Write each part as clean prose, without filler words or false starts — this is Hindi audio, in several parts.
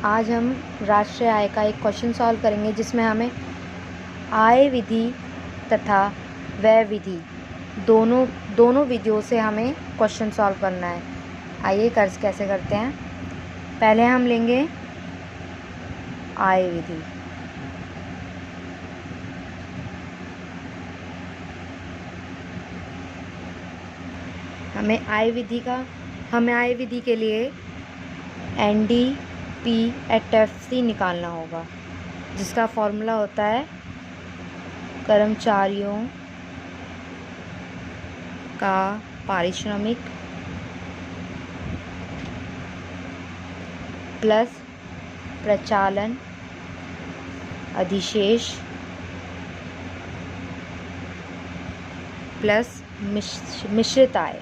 आज हम राष्ट्रीय आय का एक क्वेश्चन सॉल्व करेंगे जिसमें हमें आय विधि तथा व्यय विधि दोनों विधियों से हमें क्वेश्चन सॉल्व करना है। आइए कर्ज कैसे करते हैं। पहले हम लेंगे आय विधि। हमें आय विधि के लिए NDP/FC निकालना होगा, जिसका फॉर्मूला होता है कर्मचारियों का पारिश्रमिक प्लस प्रचालन अधिशेष प्लस मिश्रित आय।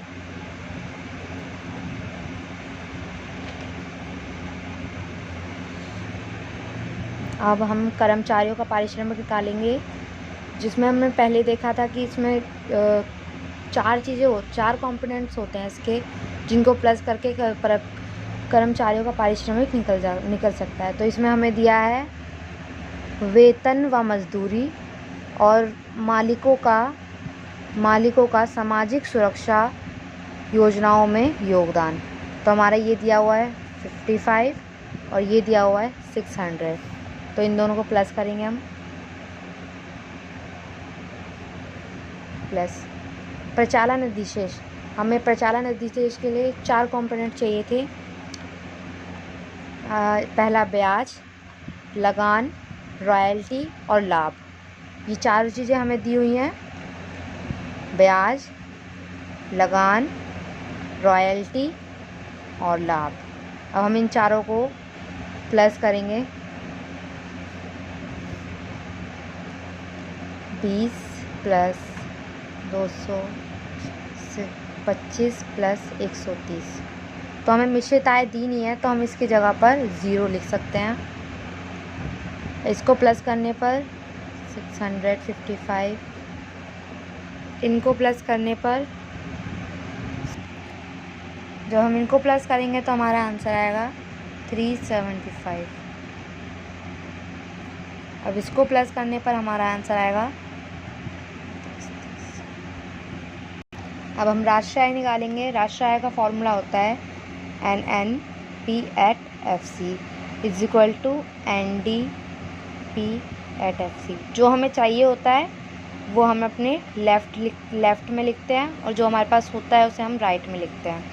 अब हम कर्मचारियों का पारिश्रमिक निकालेंगे, जिसमें हमने पहले देखा था कि इसमें चार कंपोनेंट्स होते हैं इसके, जिनको प्लस करके कर्मचारियों का पारिश्रमिक निकल सकता है। तो इसमें हमें दिया है वेतन व मजदूरी और मालिकों का सामाजिक सुरक्षा योजनाओं में योगदान। तो हमारा ये दिया हुआ है 55 और ये दिया हुआ है 600। तो इन दोनों को प्लस करेंगे हम। प्लस प्रचालन अधिशेष, हमें प्रचालन अधिशेष के लिए 4 कंपोनेंट चाहिए थे। पहला ब्याज, लगान, रॉयल्टी और लाभ। ये 4 चीज़ें हमें दी हुई हैं, ब्याज, लगान, रॉयल्टी और लाभ। अब हम इन चारों को प्लस करेंगे। 20 प्लस 225 प्लस 130। तो हमें मिश्रित आय दी नहीं है, तो हम इसकी जगह पर 0 लिख सकते हैं। इसको प्लस करने पर 655, इनको प्लस करने पर जब हम इनको प्लस करेंगे तो हमारा आंसर आएगा 375। अब इसको प्लस करने पर हमारा आंसर आएगा। अब हम राष्ट्रीय आय निकालेंगे। राष्ट्रीय आय का फॉर्मूला होता है NNP/FC = NDP/FC। जो हमें चाहिए होता है वो हम अपने लेफ़्ट में लिखते हैं, और जो हमारे पास होता है उसे हम राइट में लिखते हैं।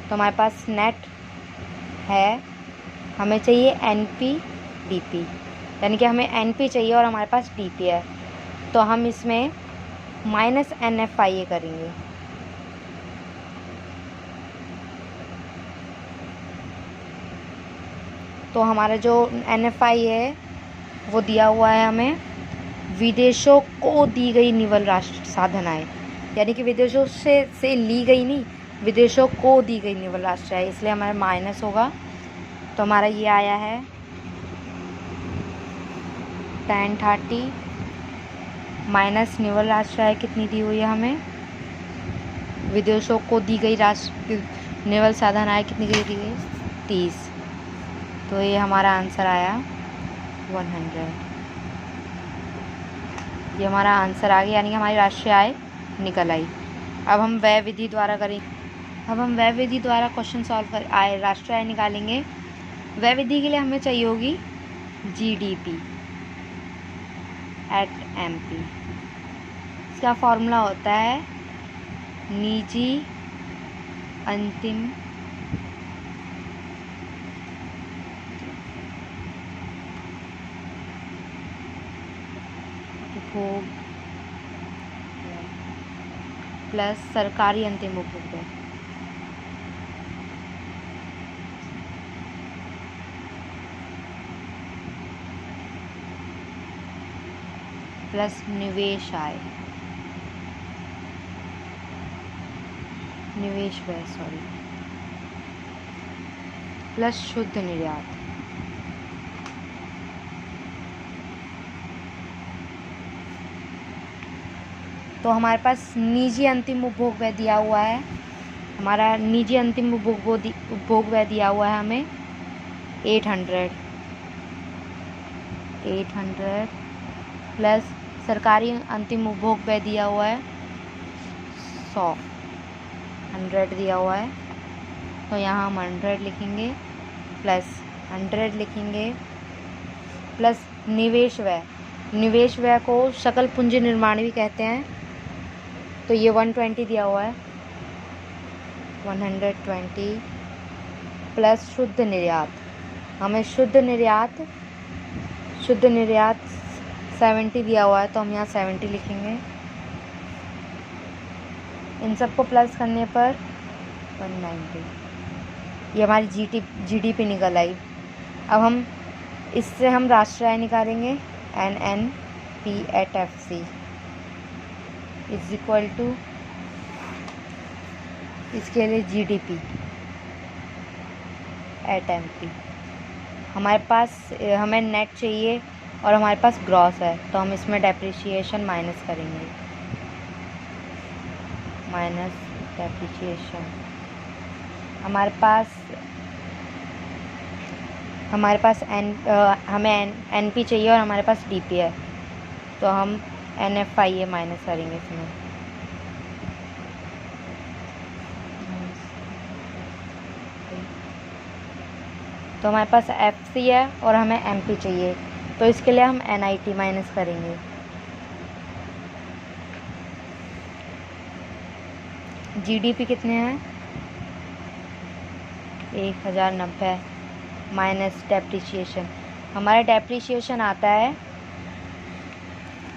तो हमारे पास नेट है, हमें चाहिए NP/DP, यानी कि हमें NP चाहिए और हमारे पास DP है। तो हम इसमें -NFIA करेंगे। तो हमारा जो NFI है वो दिया हुआ है हमें विदेशों को दी गई निवल राष्ट्र साधन आय, यानी कि विदेशों से ली गई नहीं, विदेशों को दी गई निवल राष्ट्र आय, इसलिए हमारा माइनस होगा। तो हमारा ये आया है 1030 माइनस निवल राष्ट्र आय कितनी दी हुई है हमें, विदेशों को दी गई निवल साधन आय कितनी दी गई 30। तो ये हमारा आंसर आया 100। ये हमारा आंसर आ गया, यानी कि हमारी राष्ट्रीय आय निकल आई। अब हम व्यय विधि द्वारा क्वेश्चन सॉल्व कर राष्ट्रीय आय निकालेंगे। व्यय विधि के लिए हमें चाहिए होगी GDP/MP। इसका फॉर्मूला होता है निजी अंतिम उपभोग प्लस सरकारी अंतिम उपभोग प्लस निवेश व्यय प्लस शुद्ध निर्यात। तो हमारे पास निजी अंतिम उपभोग व्यय दिया हुआ है। हमारा निजी अंतिम उपभोग व्यय दिया हुआ है हमें 800। 800 प्लस सरकारी अंतिम उपभोग व्यय दिया हुआ है 100 दिया हुआ है, तो यहाँ हम 100 लिखेंगे प्लस 100 लिखेंगे प्लस निवेश व्यय को सकल पूंजी निर्माण भी कहते हैं, तो ये 120 दिया हुआ है 120 प्लस शुद्ध निर्यात, हमें शुद्ध निर्यात 70 दिया हुआ है, तो हम यहाँ 70 लिखेंगे। इन सबको प्लस करने पर 190, ये हमारी जीडीपी निकल आई। अब हम इससे हम राष्ट्रीय आय निकालेंगे NNP at FC is equal to, इसके लिए GDP at MP। हमारे पास हमें नेट चाहिए और हमारे पास ग्रॉस है, तो हम इसमें डेप्रिसिएशन माइनस करेंगे, माइनस डेप्रिसिएशन। हमारे पास हमें NP चाहिए और हमारे पास DP है, तो हम NFIA माइनस करेंगे इसमें। तो हमारे पास FC है और हमें MP चाहिए, तो इसके लिए हम NIT माइनस करेंगे। GDP कितने हैं 1090 माइनस डेप्रिसिएशन, हमारा डेप्रिसिएशन आता है,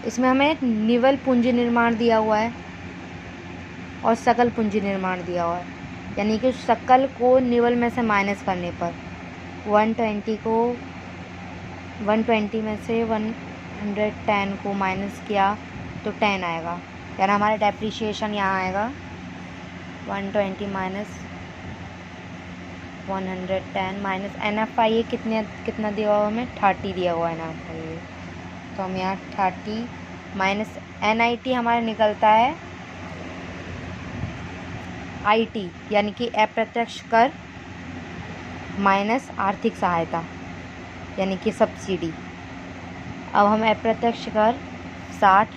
इसमें हमें निवल पूंजी निर्माण दिया हुआ है और सकल पूंजी निर्माण दिया हुआ है, यानी कि सकल को निवल में से माइनस करने पर 120 में से 110 को माइनस किया तो 10 आएगा, यानी हमारा डेप्रिसिएशन यहाँ आएगा 120 माइनस 110 माइनस NFIA कितना दिया हुआ हमें 30 दिया हुआ है NFIA, तो हम यहाँ 30 माइनस NIT हमारा निकलता है IT, यानी कि अप्रत्यक्ष कर माइनस आर्थिक सहायता, यानी कि सब्सिडी। अब हम अप्रत्यक्ष कर 60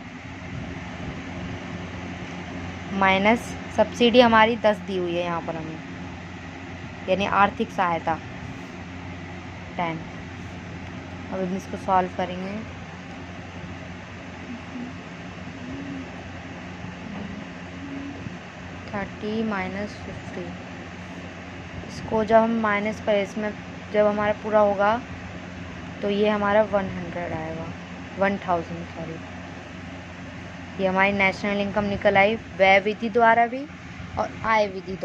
माइनस सब्सिडी हमारी 10 दी हुई है यहाँ पर हमें, यानी आर्थिक सहायता 10। अब हम इसको सॉल्व करेंगे, -50 इसको जब हम माइनस पर इसमें जब हमारा पूरा होगा तो ये हमारा 100 आएगा 1000 सॉरी। ये हमारी नेशनल इनकम निकल आई व्यय विधि द्वारा भी और आय विधि द्वारा।